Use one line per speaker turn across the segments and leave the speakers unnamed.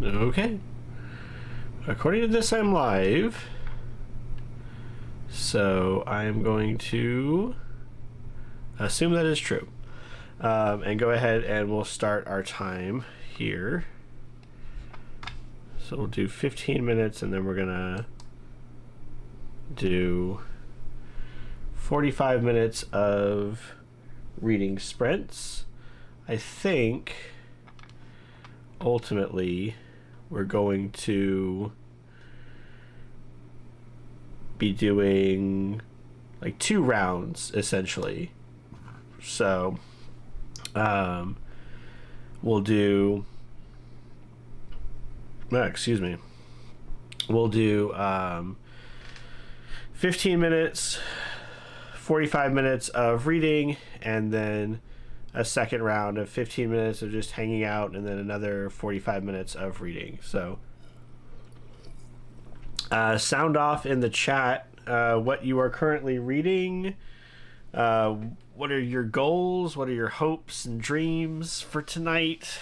Okay. According to this, I'm live. So I'm going to assume that is true. And go ahead and we'll start our time here. So we'll do 15 minutes and then we're going to do 45 minutes of reading sprints. I think ultimately we're going to be doing like 2 rounds essentially. So we'll do we'll do 15 minutes, 45 minutes of reading, and then a second round of 15 minutes of just hanging out, and then another 45 minutes of reading. So sound off in the chat what you are currently reading. What are your goals? What are your hopes and dreams for tonight?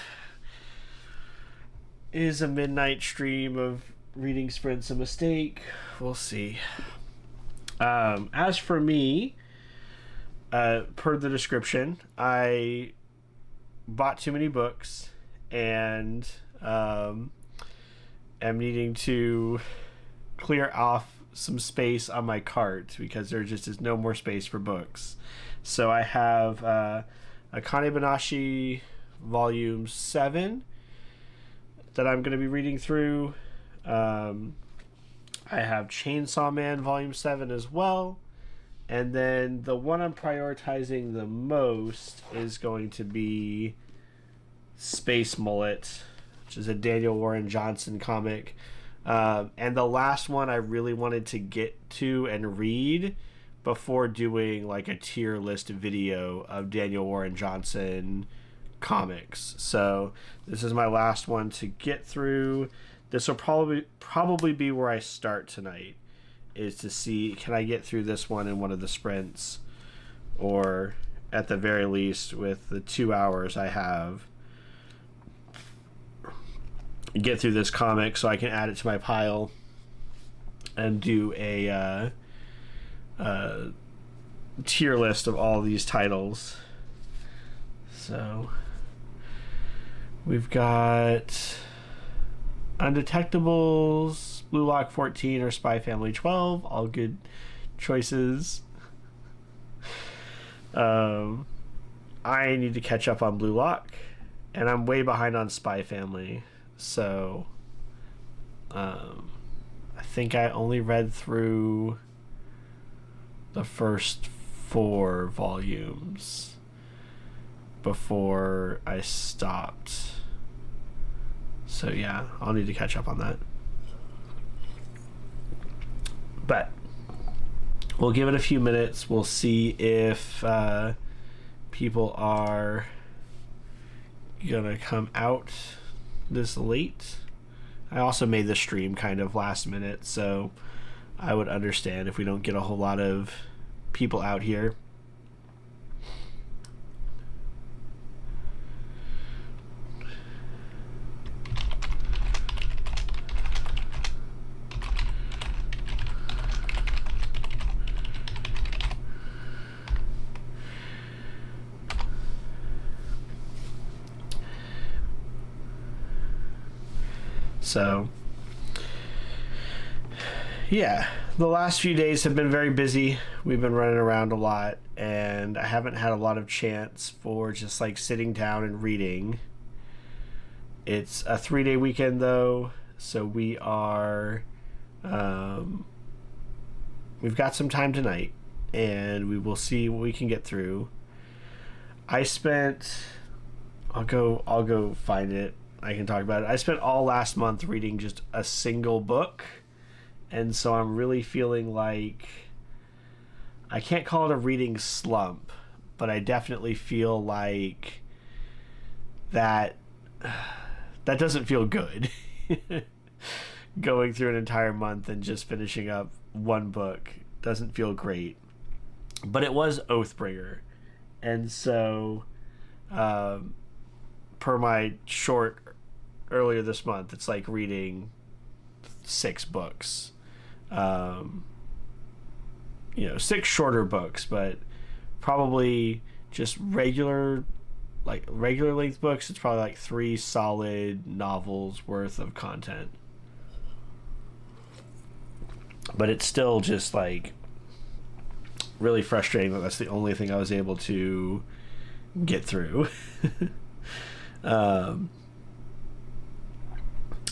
Is a midnight stream of reading sprints a mistake? We'll see. As for me, per the description, I bought too many books and am needing to clear off some space on my cart because there just is no more space for books. So I have Akane Banashi Volume 7 that I'm going to be reading through. I have Chainsaw Man Volume 7 as well. And then the one I'm prioritizing the most is going to be Space Mullet, which is a Daniel Warren Johnson comic. And the last one I really wanted to get to and read before doing like a tier list video of Daniel Warren Johnson comics. So this is my last one to get through. This will probably be where I start tonight, is to see, can I get through this one in one of the sprints, or at the very least with the 2 hours I have, get through this comic so I can add it to my pile and do a tier list of all these titles. So we've got Undetectables, Blue Lock 14, or Spy Family 12. All good choices. I need to catch up on Blue Lock, and I'm way behind on Spy Family. So I think I only read through the first 4 volumes before I stopped. So yeah, I'll need to catch up on that. But we'll give it a few minutes. We'll see if people are gonna come out this late. I also made the stream kind of last minute, so I would understand if we don't get a whole lot of people out here. So yeah, the last few days have been very busy. We've been running around a lot, and I haven't had a lot of chance for just like sitting down and reading. It's a 3-day weekend though, so we are we've got some time tonight, and we will see what we can get through. I'll go find it. I can talk about it. I spent all last month reading just a single book, and so I'm really feeling like, I can't call it a reading slump, but I definitely feel like that doesn't feel good. Going through an entire month and just finishing up one book doesn't feel great. But it was Oathbringer, and so per my earlier this month, it's like reading 6 books. 6 shorter books, but probably just regular length books. It's probably like 3 solid novels worth of content. But it's still just like really frustrating that that's the only thing I was able to get through. And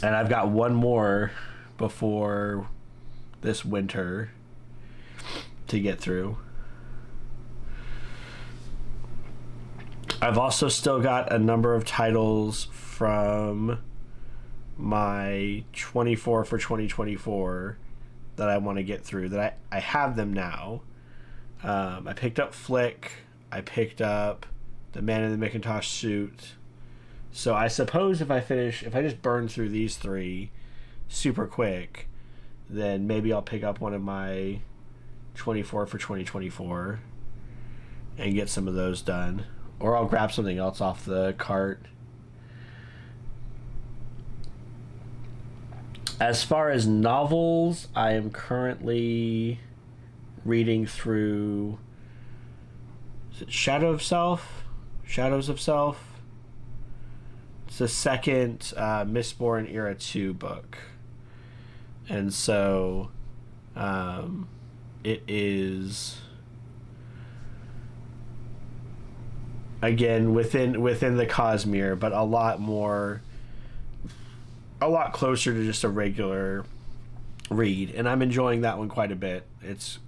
I've got one more before this winter to get through. I've also still got a number of titles from my 24 for 2024 that I want to get through, that I have them now. I picked up Flick. I picked up The Man in the Macintosh Suit. So I suppose if I just burn through these 3 super quick, then maybe I'll pick up one of my 24 for 2024 and get some of those done. Or I'll grab something else off the cart. As far as novels, I am currently reading through, is it Shadows of Self? It's the second Mistborn Era 2 book. And so it is, again, within the Cosmere, but a lot closer to just a regular read. And I'm enjoying that one quite a bit. It's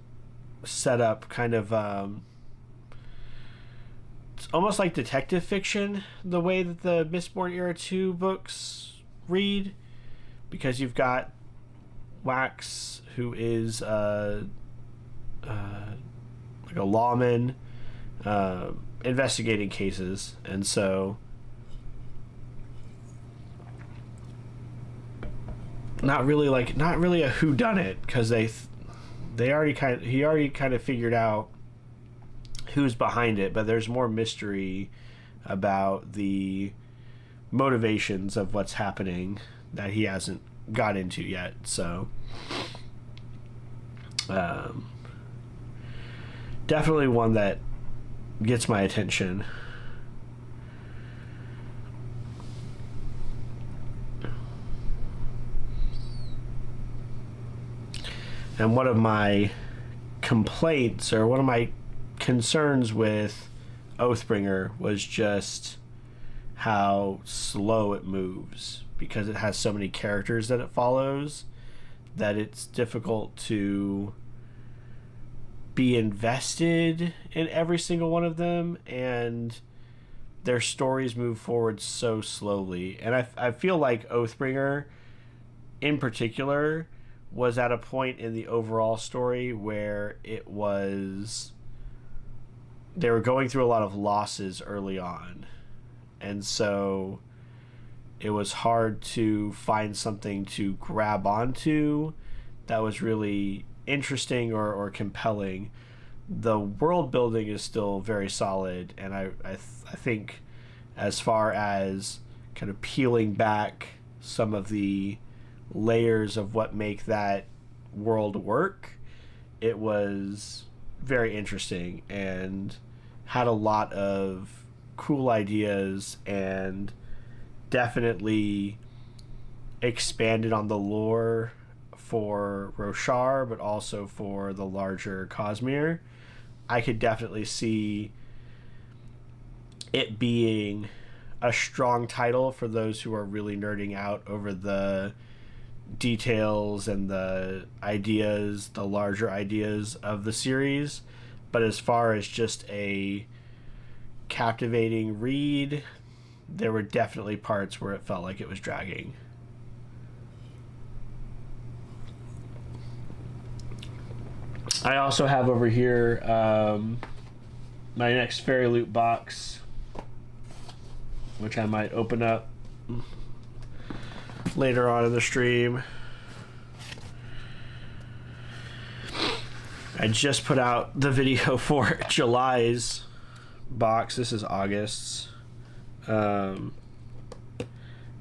set up kind of it's almost like detective fiction, the way that the Mistborn Era 2 books read, because you've got Wax, who is like a lawman investigating cases, and so not really a whodunit, because he already kind of figured out who's behind it, but there's more mystery about the motivations of what's happening that he hasn't got into yet. So definitely one that gets my attention. And one of my complaints, or one of my concerns with Oathbringer, was just how slow it moves, because it has so many characters that it follows that it's difficult to be invested in every single one of them, and their stories move forward so slowly. And I feel like Oathbringer in particular was at a point in the overall story where they were going through a lot of losses early on, and so it was hard to find something to grab onto that was really interesting or compelling. The world building is still very solid, and I think as far as kind of peeling back some of the layers of what make that world work, it was very interesting and had a lot of cool ideas, and definitely expanded on the lore for Roshar, but also for the larger Cosmere. I could definitely see it being a strong title for those who are really nerding out over the details and the ideas, the larger ideas of the series. But as far as just a captivating read, there were definitely parts where it felt like it was dragging. I also have over here my next Fairy Loot box, which I might open up later on in the stream. I just put out the video for July's box. This is August's.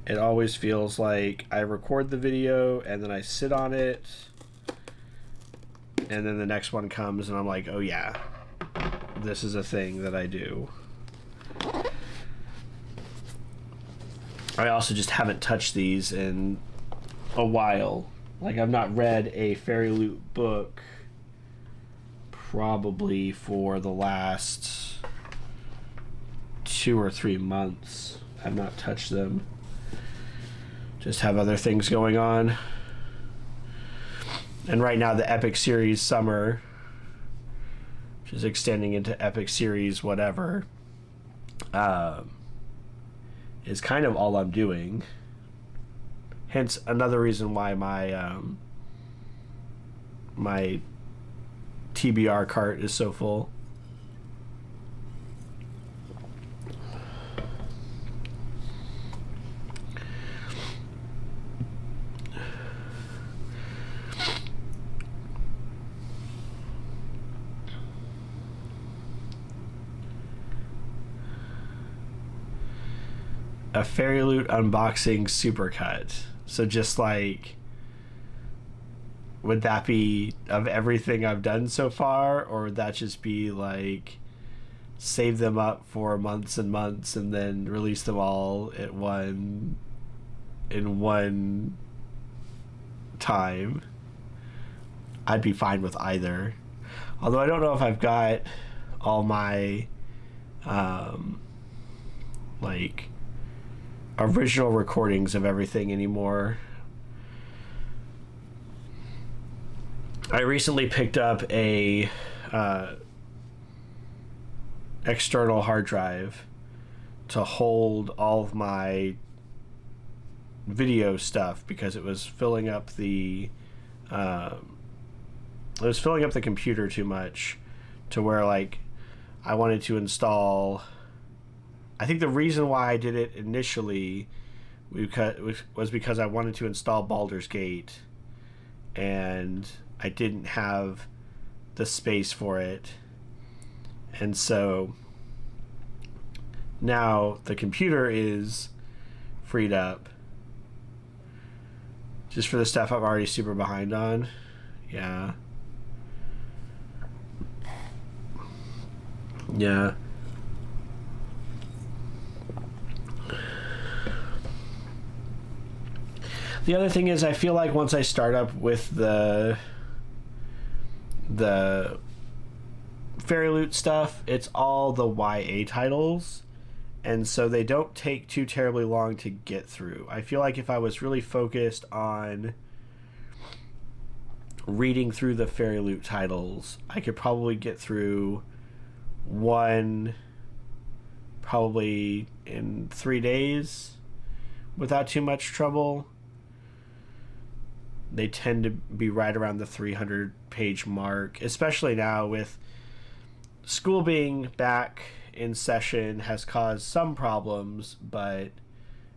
It always feels like I record the video and then I sit on it, and then the next one comes and I'm like, oh yeah, this is a thing that I do. I also just haven't touched these in a while. Like, I've not read a Fairy Loot book probably for the last 2 or 3 months. I've not touched them. Just have other things going on. And right now the Epic Series Summer, which is extending into Epic Series whatever, is kind of all I'm doing. Hence another reason why my my TBR cart is so full. A Fairy Loot unboxing supercut. So just like, would that be of everything I've done so far, or would that just be like save them up for months and months and then release them all in one time? I'd be fine with either. Although I don't know if I've got all my like original recordings of everything anymore. I recently picked up a external hard drive to hold all of my video stuff because it was filling up the computer too much, to where like I wanted to install. I think the reason why I did it initially was because I wanted to install Baldur's Gate, and I didn't have the space for it. And so now the computer is freed up just for the stuff I'm already super behind on. Yeah. Yeah. The other thing is, I feel like once I start up with the Fairy Loot stuff, it's all the YA titles, and so they don't take too terribly long to get through. I feel like if I was really focused on reading through the Fairy Loot titles, I could probably get through one probably in 3 days without too much trouble. They tend to be right around the 300 page mark, especially now with school being back in session has caused some problems,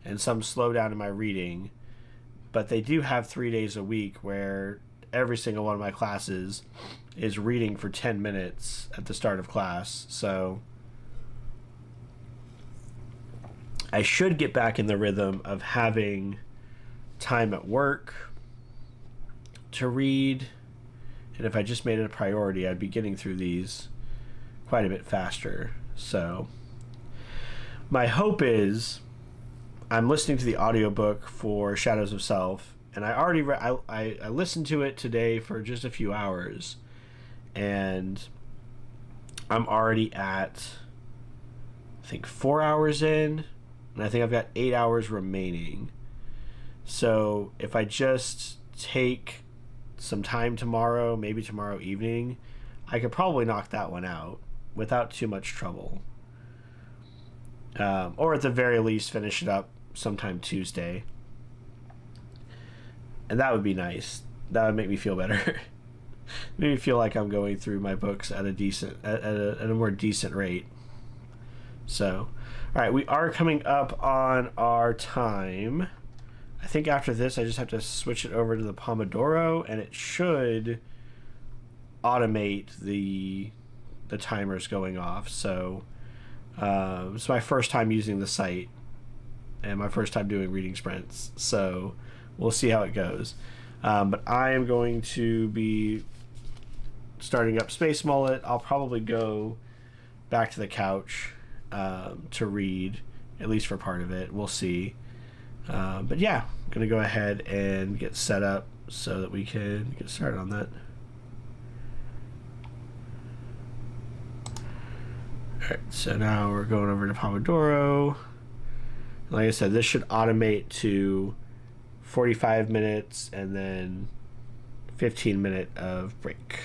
and some slowdown in my reading. But they do have 3 days a week where every single one of my classes is reading for 10 minutes at the start of class. So I should get back in the rhythm of having time at work to read, and if I just made it a priority, I'd be getting through these quite a bit faster. So my hope is, I'm listening to the audiobook for Shadows of Self, and I already I listened to it today for just a few hours, and I'm already at, I think, 4 hours in, and I think I've got 8 hours remaining. So if I just take some time tomorrow, maybe tomorrow evening, I could probably knock that one out without too much trouble. Or at the very least finish it up sometime Tuesday. And that would be nice. That would make me feel better. Make me feel like I'm going through my books at a more decent rate. So, all right, we are coming up on our time. I think after this, I just have to switch it over to the Pomodoro, and it should automate the timers going off. So it's my first time using the site, and my first time doing reading sprints, so we'll see how it goes. But I am going to be starting up Space Mullet. I'll probably go back to the couch to read, at least for part of it. We'll see. But yeah, I'm going to go ahead and get set up so that we can get started on that. Alright, so now we're going over to Pomodoro. Like I said, this should automate to 45 minutes and then 15-minute of break.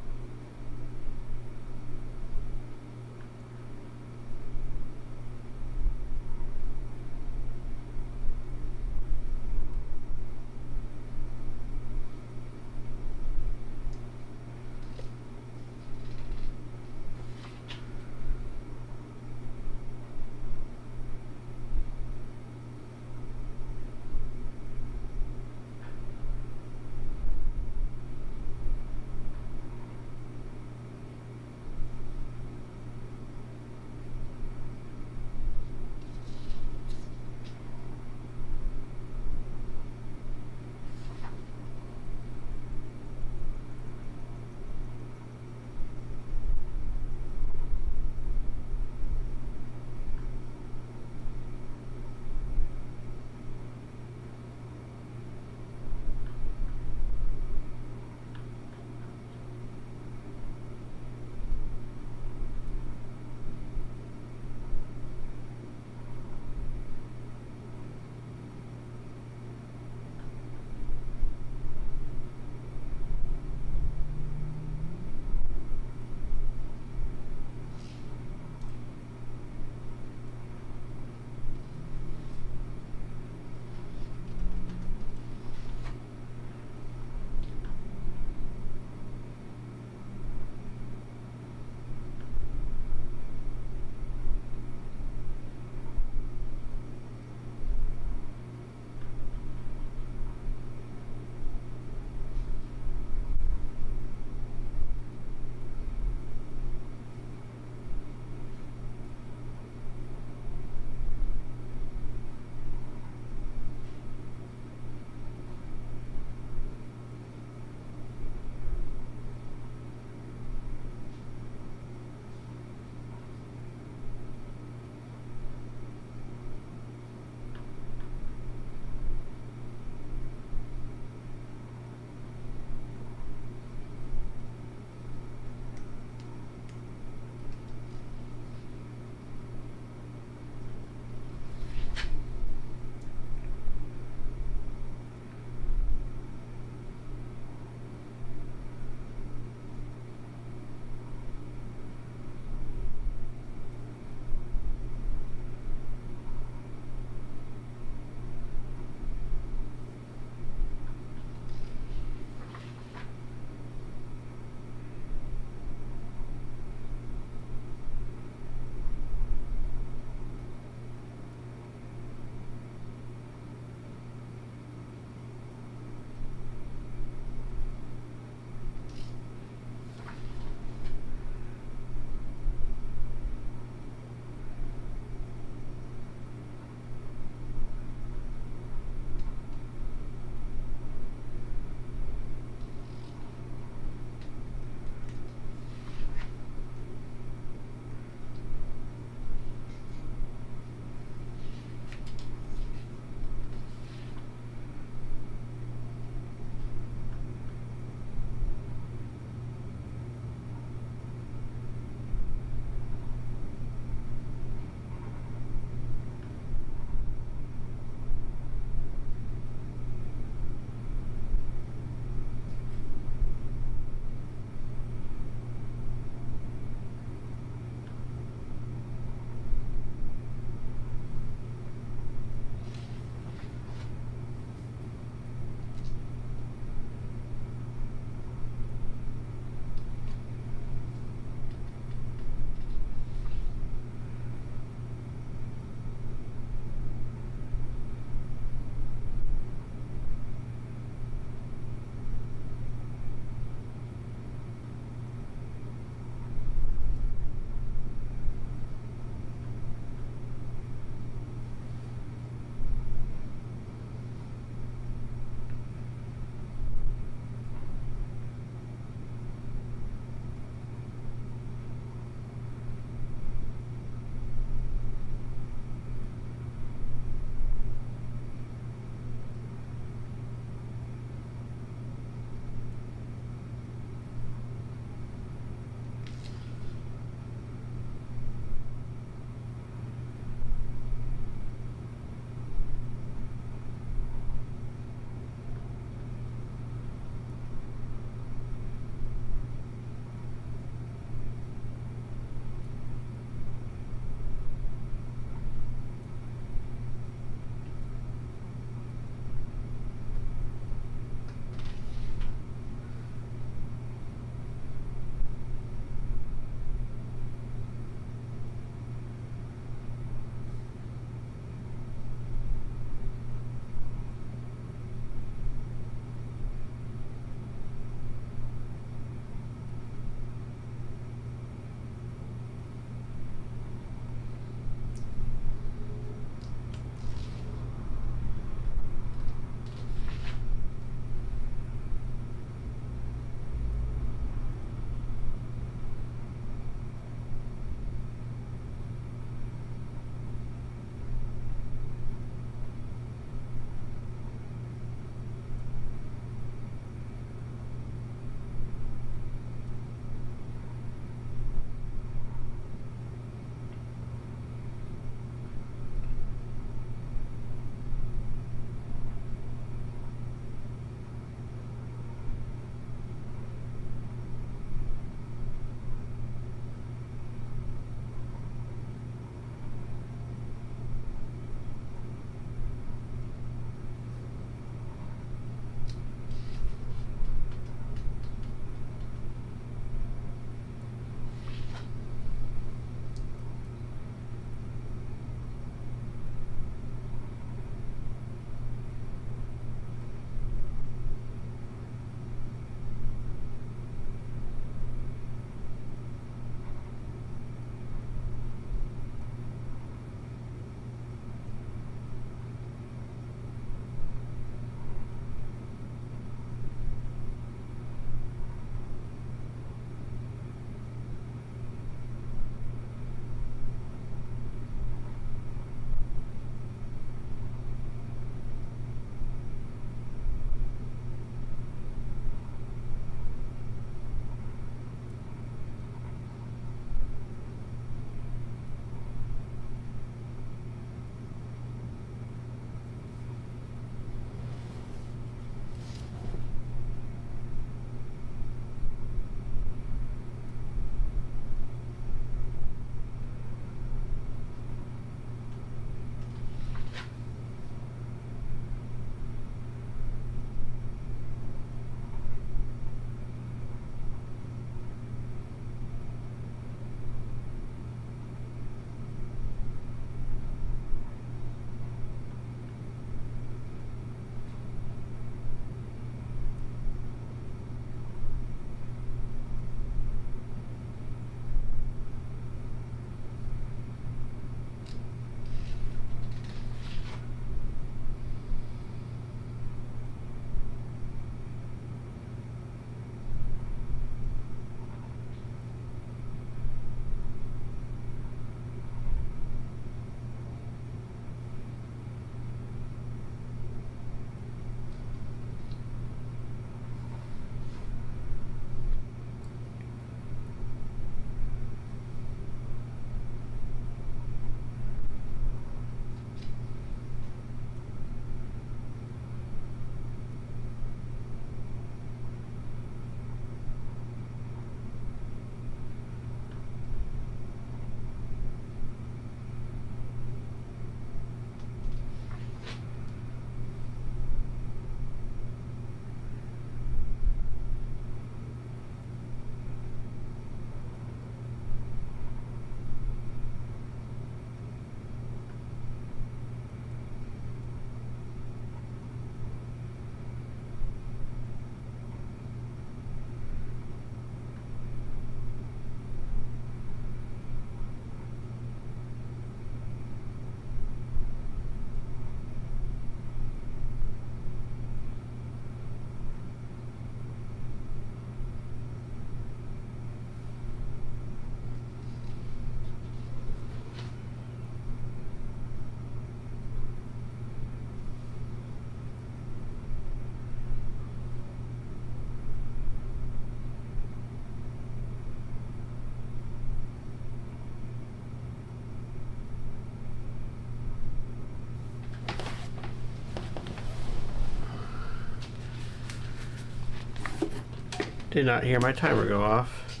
did not hear my timer go off.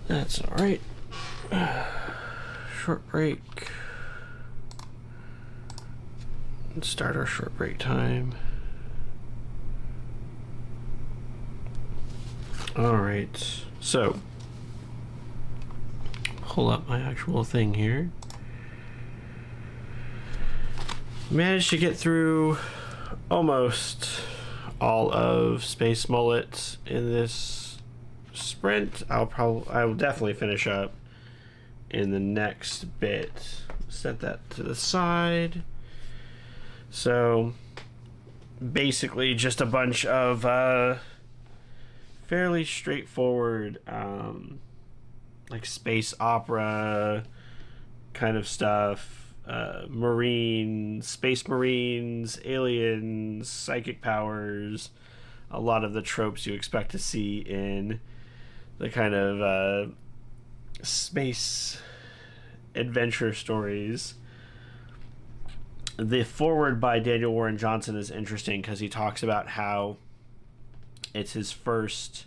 That's alright. Short break. Let's start our short break time. Alright, so pull up my actual thing here. Managed to get through almost all of Space Mullet in this sprint. I will definitely finish up in the next bit. Set that to the side. So basically just a bunch of fairly straightforward like space opera kind of stuff. Space marines, aliens, psychic powers, a lot of the tropes you expect to see in the kind of space adventure stories. The foreword by Daniel Warren Johnson is interesting because he talks about how it's his first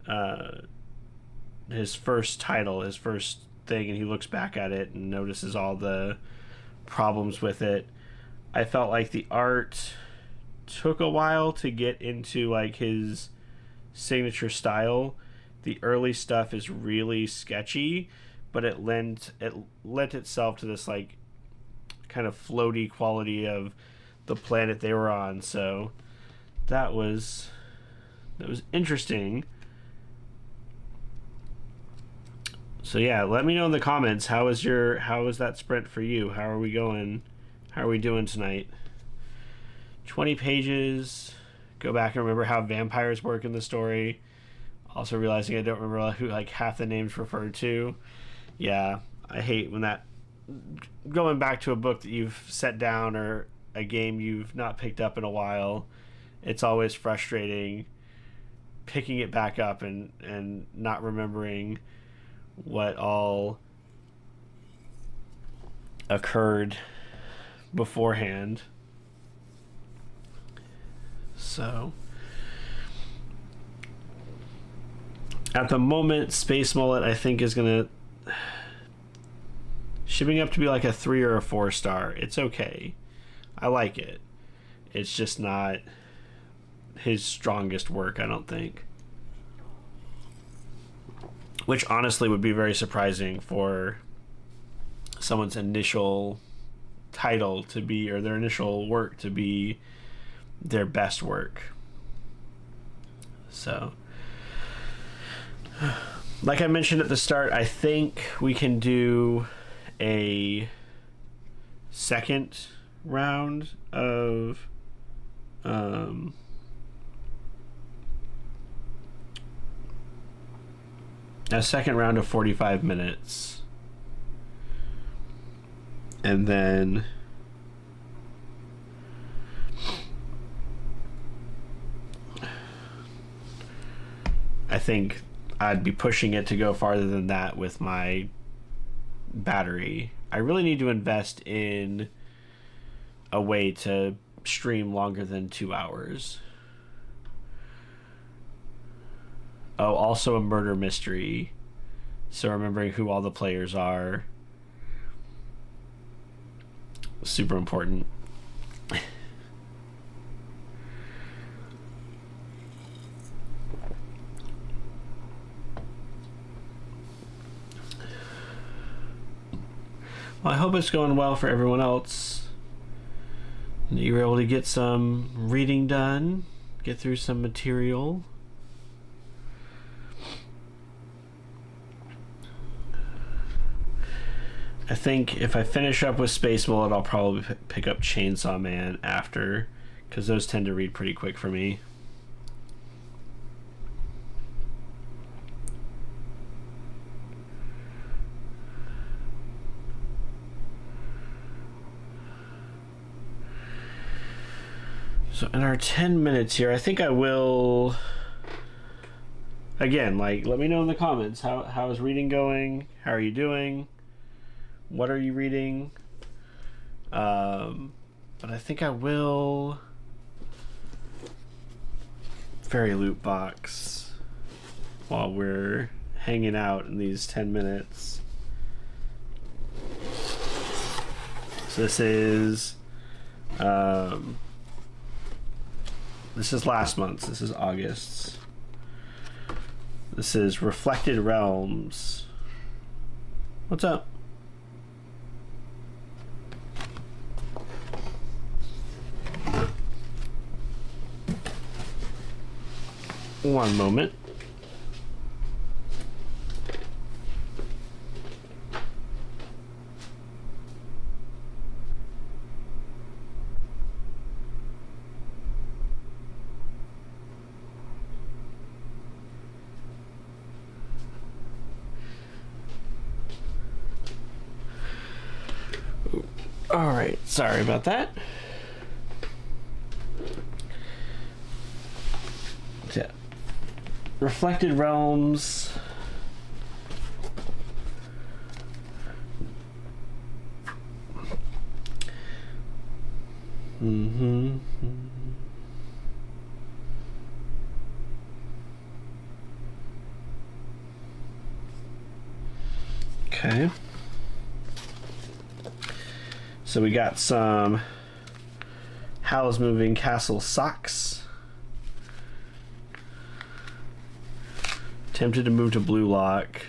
title, his first thing, and he looks back at it and notices all the problems with it. I felt like the art took a while to get into like his signature style. The early stuff is really sketchy, but it lent itself to this like kind of floaty quality of the planet they were on. So that was interesting. So yeah, let me know in the comments, how was that sprint for you? How are we going? How are we doing tonight? 20 pages. Go back and remember how vampires work in the story. Also realizing I don't remember who like half the names referred to. Yeah, I hate when that, going back to a book that you've set down or a game you've not picked up in a while. It's always frustrating picking it back up and not remembering what all occurred beforehand. So at the moment, Space Mullet I think is gonna shipping up to be like a 3 or a 4 star. It's okay, I like it. It's just not his strongest work, I don't think. Which honestly would be very surprising for someone's initial title to be, or their initial work to be, their best work. So, like I mentioned at the start, I think we can do a second round of a second round of 45 minutes, and then I think I'd be pushing it to go farther than that with my battery. I really need to invest in a way to stream longer than 2 hours. Oh, also a murder mystery. So remembering who all the players are. Super important. Well, I hope it's going well for everyone else. You were able to get some reading done, get through some material. I think if I finish up with Space Mullet, I'll probably pick up Chainsaw Man after, because those tend to read pretty quick for me. So in our 10 minutes here, I think I will, again, like, let me know in the comments, how is reading going? How are you doing? What are you reading? But I think I will fairy loot box while we're hanging out in these 10 minutes. So this is last month's. This is August's. This is Reflected Realms. What's up? One moment. All right, sorry about that. Yeah. Reflected Realms. Okay. So we got some Howl's Moving Castle socks. Tempted to move to Blue Lock.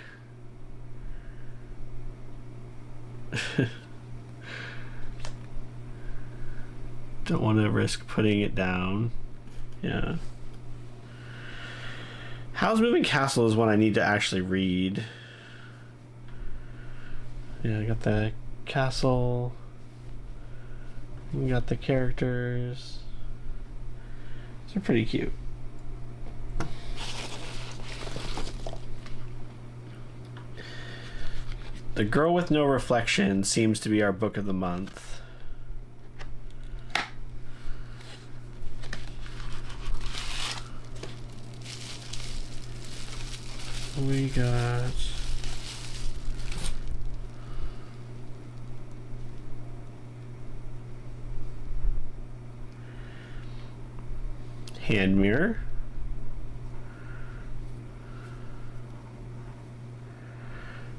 Don't want to risk putting it down. Yeah. Howl's Moving Castle is one I need to actually read. Yeah, I got the castle. We got the characters. They're pretty cute. The Girl with No Reflection seems to be our book of the month. We got Hand Mirror.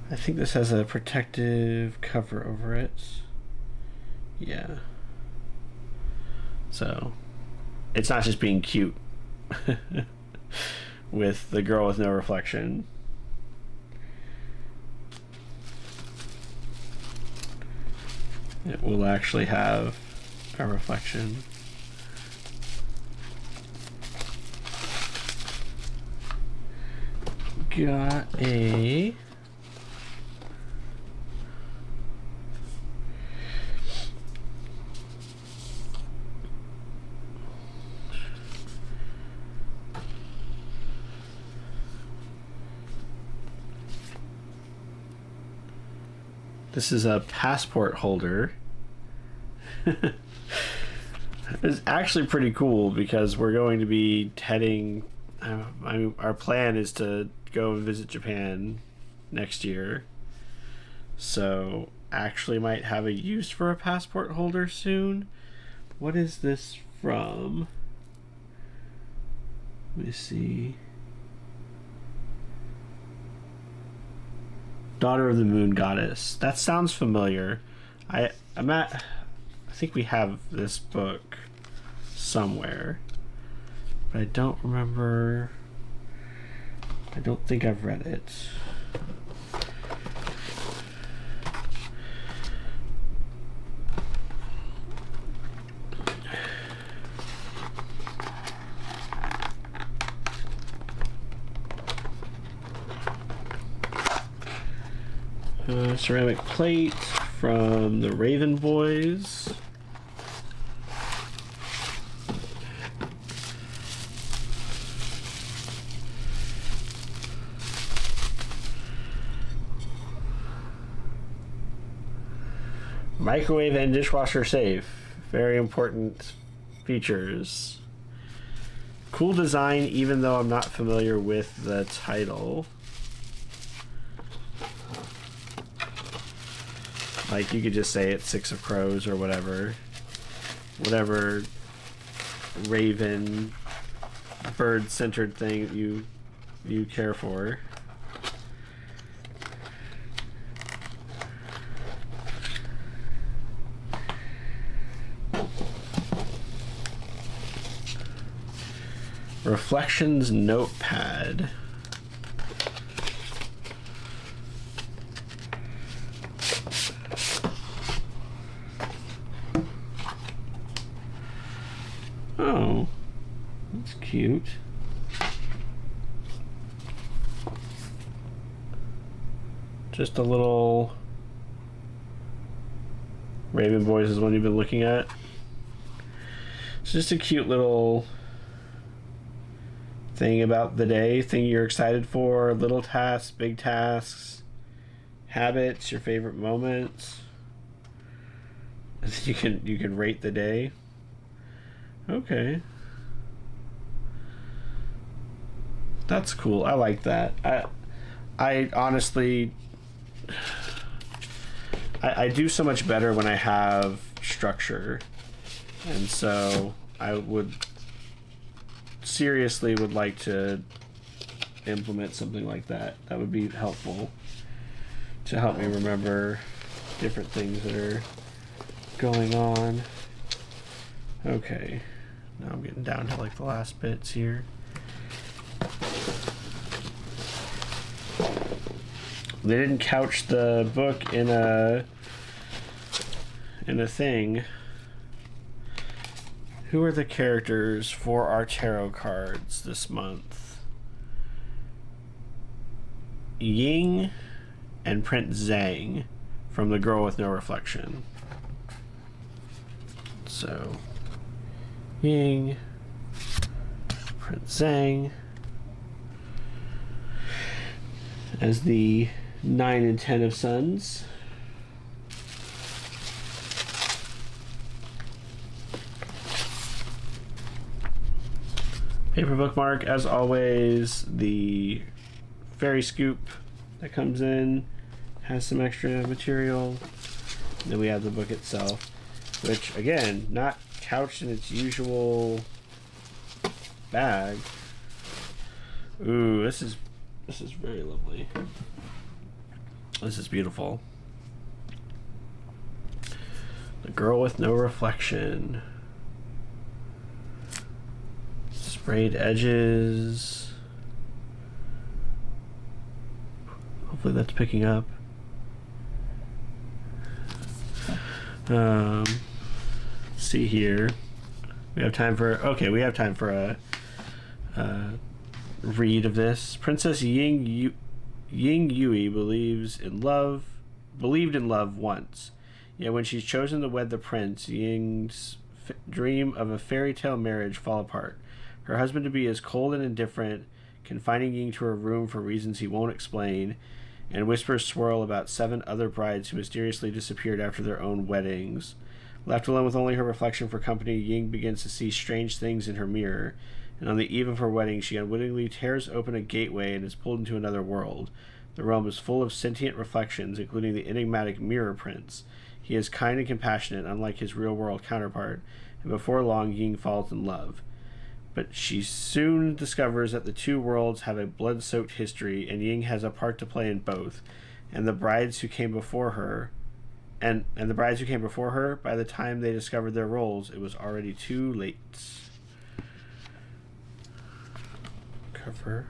I think this has a protective cover over it. Yeah. So, it's not just being cute with The Girl with No Reflection. It will actually have a reflection. Got a this is a passport holder. It's actually pretty cool because we're going to be heading our plan is to go and visit Japan next year, so actually might have a use for a passport holder soon. What is this from? Let me see. Daughter of the Moon Goddess. That sounds familiar. I think we have this book somewhere, but I don't remember. I don't think I've read it. Ceramic plate from the Raven Boys. Microwave and dishwasher safe. Very important features. Cool design, even though I'm not familiar with the title. Like, you could just say it's Six of Crows or whatever. Whatever Raven bird-centered thing that you care for. Reflections notepad. Oh, that's cute. Just a little Raven Boys is one you've been looking at. It's just a cute little thing about the day, thing you're excited for, little tasks, big tasks, habits, your favorite moments. You can rate the day. Okay. That's cool. I like that. I honestly I do so much better when I have structure. And so I would seriously would like to implement something like that. That would be helpful to help me remember different things that are going on. Okay. Now I'm getting down to like the last bits here. They didn't couch the book in a thing. Who are the characters for our tarot cards this month? Ying and Prince Zhang from The Girl with No Reflection. So, Ying, Prince Zhang as the 9 and 10 of Sons. Paper bookmark, as always. The fairy scoop that comes in has some extra material. Then we have the book itself, which again, not couched in its usual bag. Ooh, this is very lovely. This is beautiful. The Girl with No Reflection. Sprayed edges. Hopefully that's picking up. See here. We have time for a read of this. Princess Ying Yui believed in love once. Yet when she's chosen to wed the prince, Ying's dream of a fairy tale marriage fall apart. Her husband-to-be is cold and indifferent, confining Ying to her room for reasons he won't explain, and whispers swirl about 7 other brides who mysteriously disappeared after their own weddings. Left alone with only her reflection for company, Ying begins to see strange things in her mirror, and on the eve of her wedding, she unwittingly tears open a gateway and is pulled into another world. The realm is full of sentient reflections, including the enigmatic Mirror Prince. He is kind and compassionate, unlike his real-world counterpart, and before long, Ying falls in love. But she soon discovers that the two worlds have a blood-soaked history, and Ying has a part to play in both. And the brides who came before her, by the time they discovered their roles, it was already too late. Cover.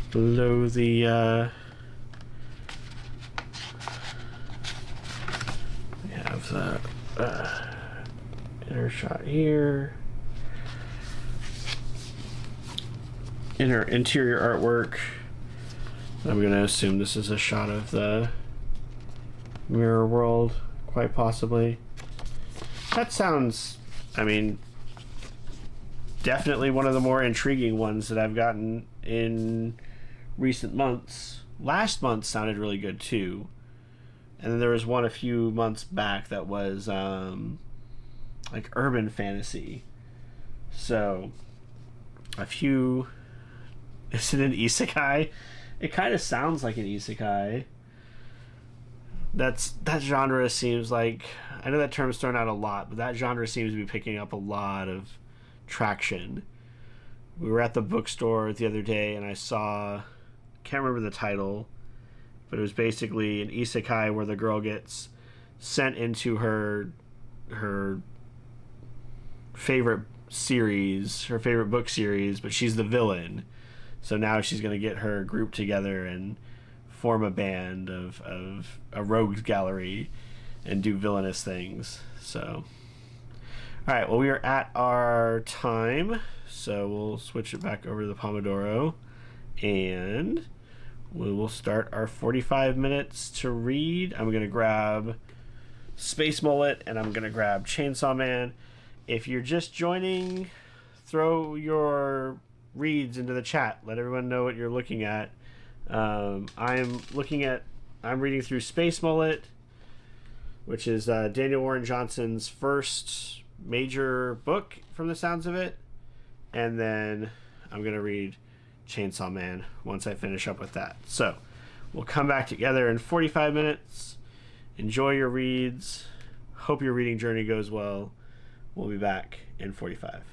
Below the we have the inner shot here. Interior artwork. I'm going to assume this is a shot of the mirror world, quite possibly. That sounds, definitely one of the more intriguing ones that I've gotten in recent months. Last month sounded really good too. And then there was one a few months back that was like urban fantasy. So a few... Is it an isekai? It kind of sounds like an isekai. That genre seems like... I know that term is thrown out a lot, but that genre seems to be picking up a lot of traction. we were at the bookstore the other day and I saw, can't remember the title, but it was basically an isekai where the girl gets sent into her favorite series, her favorite book series, but she's the villain. So now she's going to get her group together and form a band of a rogues gallery and do villainous things. So, all right, well, we are at our time, so we'll switch it back over to the Pomodoro, and we will start our 45 minutes to read. I'm going to grab Space Mullet, and I'm going to grab Chainsaw Man. If you're just joining, throw your reads into the chat. Let everyone know what you're looking at. I'm reading through Space Mullet, which is Daniel Warren Johnson's first major book from the sounds of it. And then I'm going to read Chainsaw Man once I finish up with that. So we'll come back together in 45 minutes. Enjoy your reads. Hope your reading journey goes well. We'll be back in 45.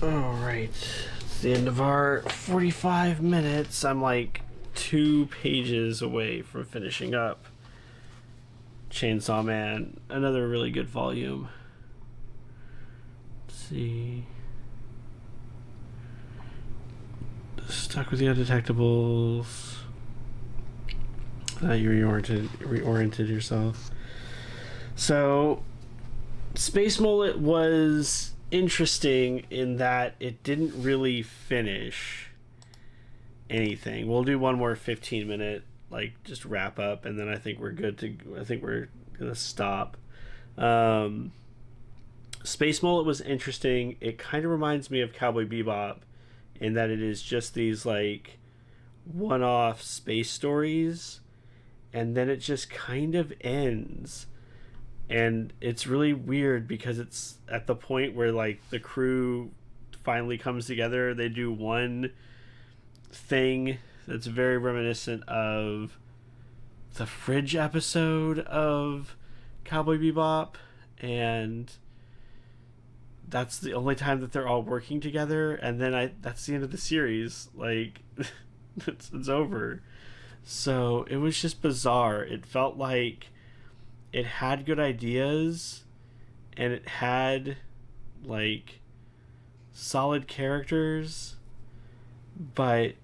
All right. It's the end of our 45 minutes. I'm like 2 pages away from finishing up Chainsaw Man. Another really good volume. Let's see. Stuck with the Undetectables. You reoriented yourself. So, Space Mullet was interesting in that it didn't really finish anything. We'll do one more 15-minute, like, just wrap up, and then I think we're good to. I think we're gonna stop. Space Mullet was interesting. It kind of reminds me of Cowboy Bebop, in that it is just these like one-off space stories, and then it just kind of ends. And it's really weird because it's at the point where like the crew finally comes together. They do one thing that's very reminiscent of the fridge episode of Cowboy Bebop, and that's the only time that they're all working together. And then that's the end of the series. Like, it's over. So it was just bizarre. It felt like it had good ideas, and it had like solid characters, but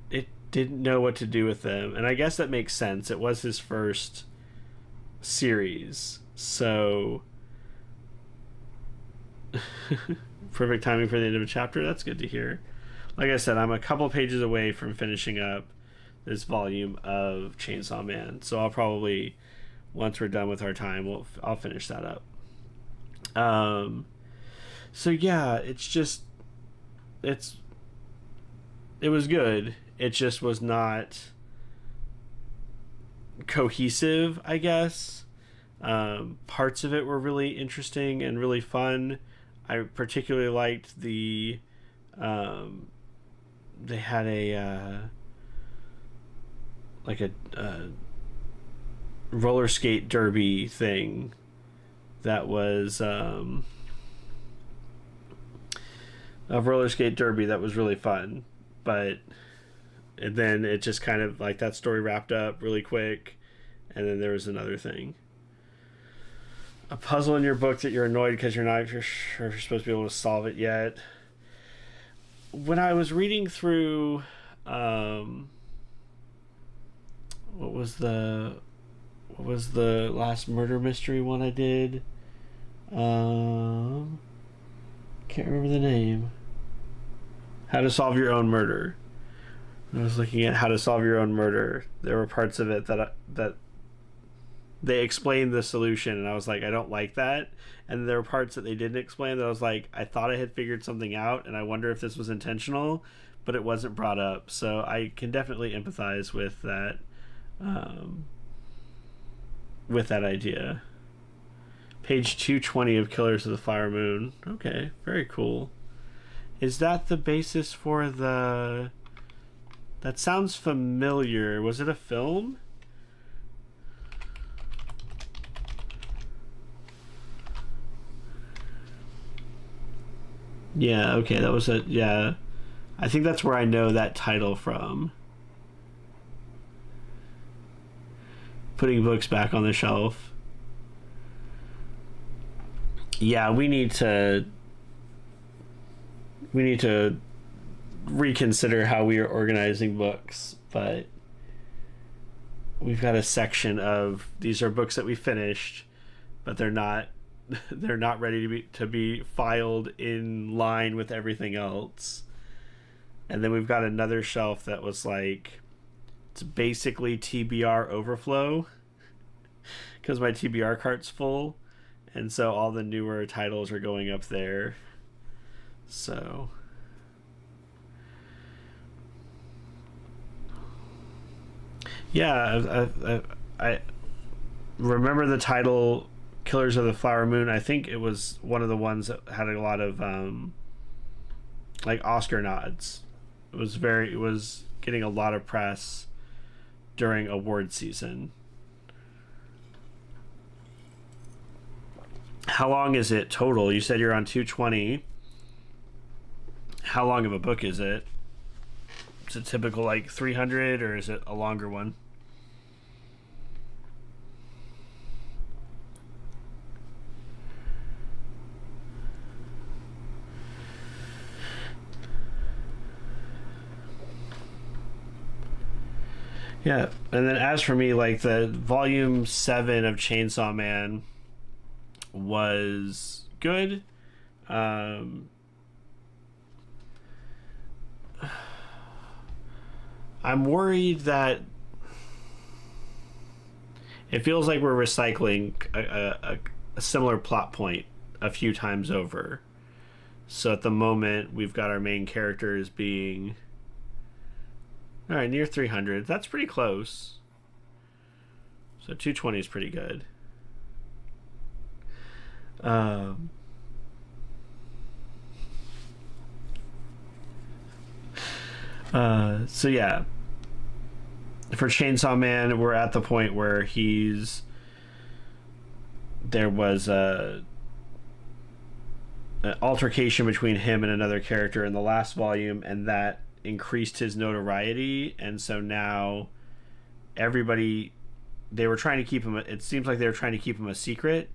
it didn't know what to do with them. And I guess that makes sense. It was his first series, so perfect timing for the end of a chapter. That's good to hear. Like I said, I'm a couple pages away from finishing up this volume of Chainsaw Man, so I'll probably, once we're done with our time, I'll finish that up. So yeah, it was good. It just was not cohesive, I guess. Parts of it were really interesting and really fun. I particularly liked they had a roller skate derby thing that was a roller skate derby that was really fun, but then it just kind of like that story wrapped up really quick, and then there was another thing. A puzzle in your book that you're annoyed because you're not sure if you're supposed to be able to solve it yet. When I was reading through what was the last murder mystery one I did? Can't remember the name. How to Solve Your Own Murder. When I was looking at How to Solve Your Own Murder, there were parts of it that they explained the solution, and I was like, I don't like that. And there were parts that they didn't explain that I was like, I thought I had figured something out, and I wonder if this was intentional, but it wasn't brought up. So I can definitely empathize with that idea. Page 220 of Killers of the Flower Moon. Okay, very cool. Is that the basis for the... That sounds familiar. Was it a film? Yeah, okay, that was it. Yeah. I think that's where I know that title from. Putting books back on the shelf. Yeah, we need to reconsider how we are organizing books, but we've got a section of these are books that we finished, but they're not ready to be filed in line with everything else. And then we've got another shelf that was like, it's basically TBR overflow because my TBR cart's full, and so all the newer titles are going up there. So yeah, I remember the title Killers of the Flower Moon. I think it was one of the ones that had a lot of like Oscar nods. It was getting a lot of press during award season. How long is it total? You said you're on 220. How long of a book is it? Is it typical like 300 or is it a longer one? Yeah, and then as for me, like the volume 7 of Chainsaw Man was good. Um, I'm worried that it feels like we're recycling a similar plot point a few times over. So at the moment, we've got our main characters being all right near 300. That's pretty close. So 220 is pretty good. Um, so yeah, for Chainsaw Man, we're at the point where there was an altercation between him and another character in the last volume, and that increased his notoriety, and so now everybody they were trying to keep him. It seems like they were trying to keep him a secret,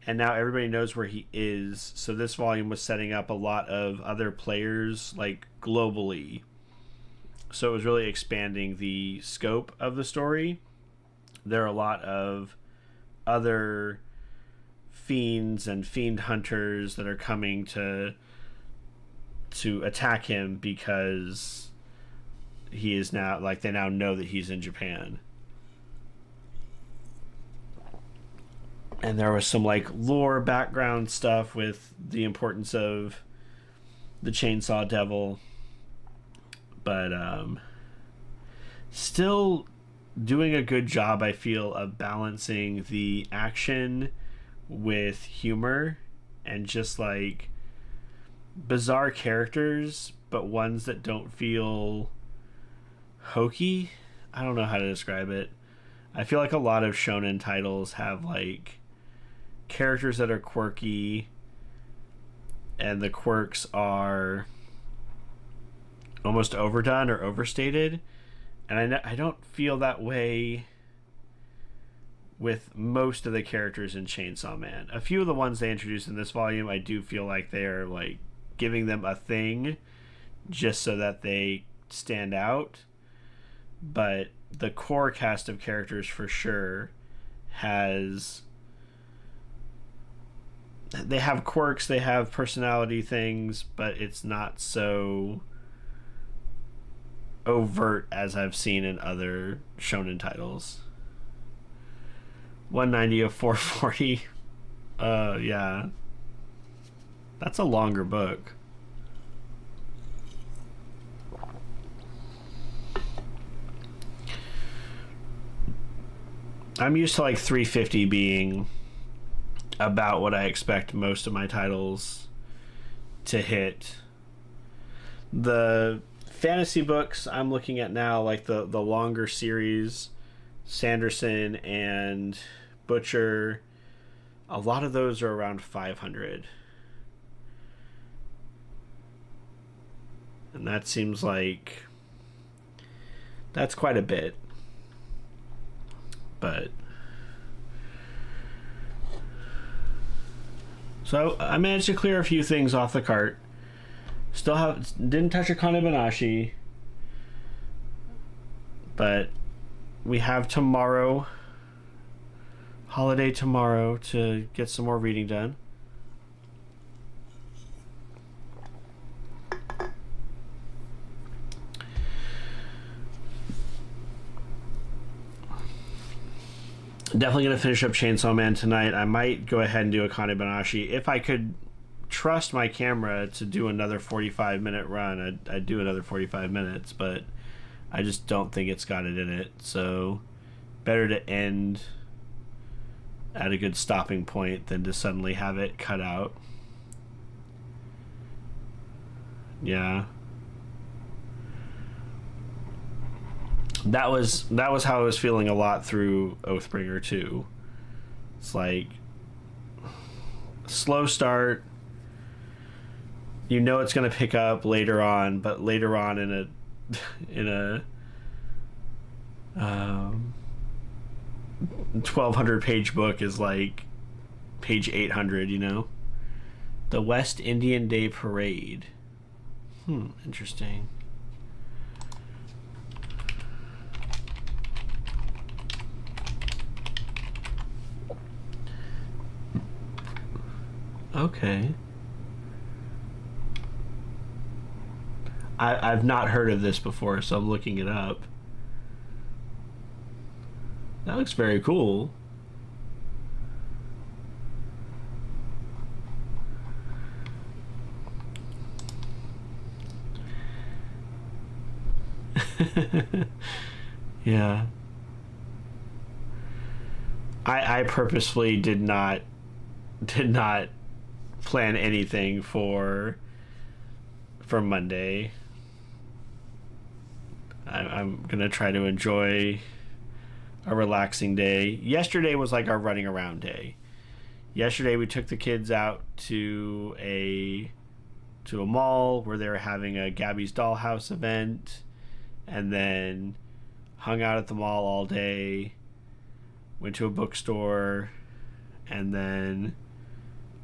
and now everybody knows where he is. So this volume was setting up a lot of other players, like globally. So it was really expanding the scope of the story. There are a lot of other fiends and fiend hunters that are coming to attack him because he is now, like, they now know that he's in Japan. And there was some like lore background stuff with the importance of the Chainsaw Devil, but still doing a good job, I feel, of balancing the action with humor and just like bizarre characters, but ones that don't feel hokey. I don't know how to describe it. I feel like a lot of shonen titles have like characters that are quirky, and the quirks are almost overdone or overstated, and I don't feel that way with most of the characters in Chainsaw Man. A few of the ones they introduced in this volume, I do feel like they're like giving them a thing just so that they stand out, but the core cast of characters for sure they have quirks, they have personality things, but it's not so overt as I've seen in other shonen titles. 190 of 440. Yeah. That's a longer book. I'm used to like 350 being about what I expect most of my titles to hit. The fantasy books I'm looking at now, like the longer series, Sanderson and Butcher, a lot of those are around 500. And that seems like that's quite a bit. But so I managed to clear a few things off the cart. Still didn't touch a Kanebanashi, but we have tomorrow, holiday tomorrow, to get some more reading done. Definitely going to finish up Chainsaw Man tonight. I might go ahead and do a Kanebanashi. If I could trust my camera to do another 45-minute run, I'd do another 45 minutes, but I just don't think it's got it in it. So better to end at a good stopping point than to suddenly have it cut out. Yeah. That was how I was feeling a lot through Oathbringer 2. It's like slow start, you know it's going to pick up later on, but later on in a in a 1200 page book is like page 800, you know. The West Indian Day Parade. Interesting. Okay. I've not heard of this before, so I'm looking it up. That looks very cool. Yeah. I purposefully did not plan anything for Monday. I'm gonna try to enjoy a relaxing day. Yesterday was like our running around day. Yesterday we took the kids out to a mall where they were having a Gabby's Dollhouse event, and then hung out at the mall all day. Went to a bookstore, and then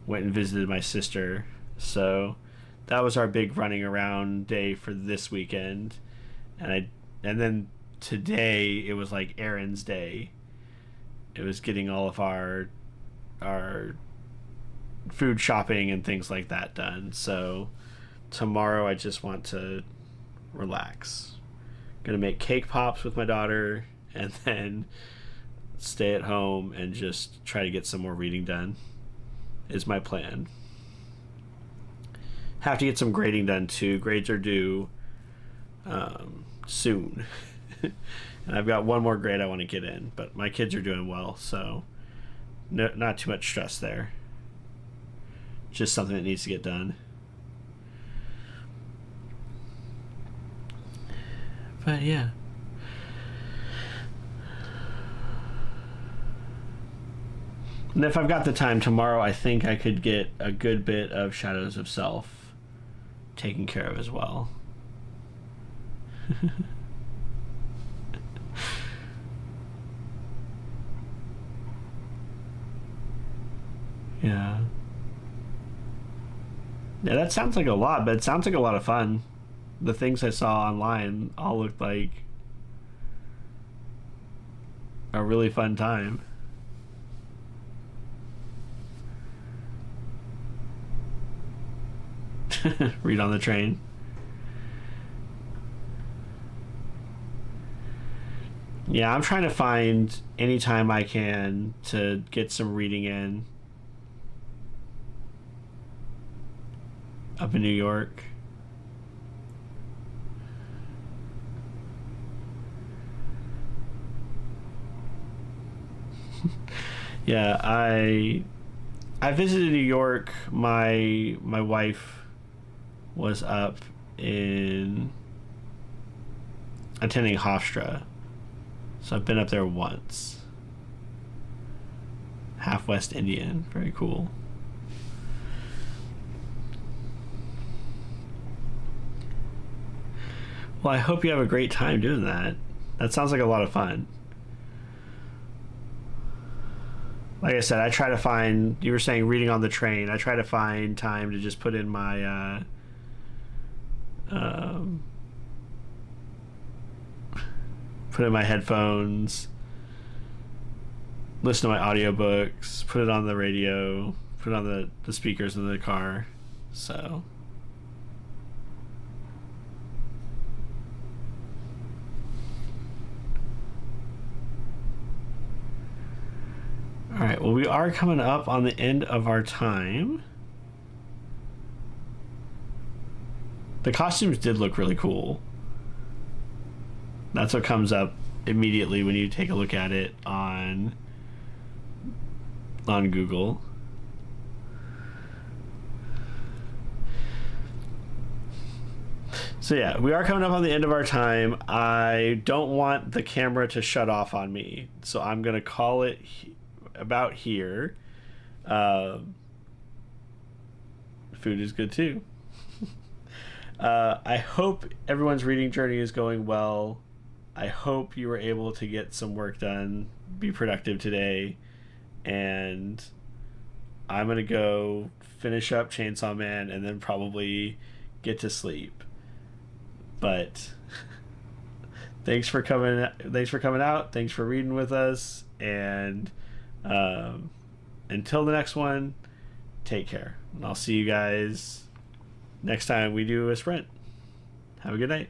went and visited my sister. So that was our big running around day for this weekend. And then today it was like Aaron's day. It was getting all of our food shopping and things like that done. So tomorrow I just want to relax. Gonna make cake pops with my daughter, and then stay at home and just try to get some more reading done is my plan. Have to get some grading done too. Grades are due soon. And I've got one more grade I want to get in, but my kids are doing well, so not too much stress there. Just something that needs to get done. But yeah. And if I've got the time tomorrow, I think I could get a good bit of Shadows of Self taken care of as well. Yeah. Yeah, that sounds like a lot, but it sounds like a lot of fun. The things I saw online all looked like a really fun time. Read on the train. Yeah, I'm trying to find any time I can to get some reading in up in New York. Yeah, I visited New York. My wife was up in attending Hofstra. So I've been up there once. Half West Indian. Very cool. Well, I hope you have a great time doing that. That sounds like a lot of fun. Like I said, I try to find, you were saying reading on the train, I try to find time to just put in my put in my headphones, listen to my audiobooks, put it on the radio, put it on the speakers in the car. So all right, well, we are coming up on the end of our time. The costumes did look really cool. That's what comes up immediately when you take a look at it on Google. So yeah, we are coming up on the end of our time. I don't want the camera to shut off on me, so I'm gonna call it about here. Food is good too. I hope everyone's reading journey is going well. I hope you were able to get some work done, be productive today, and I'm gonna go finish up Chainsaw Man and then probably get to sleep. But thanks for coming. Thanks for coming out. Thanks for reading with us. And until the next one, take care. And I'll see you guys next time we do a sprint. Have a good night.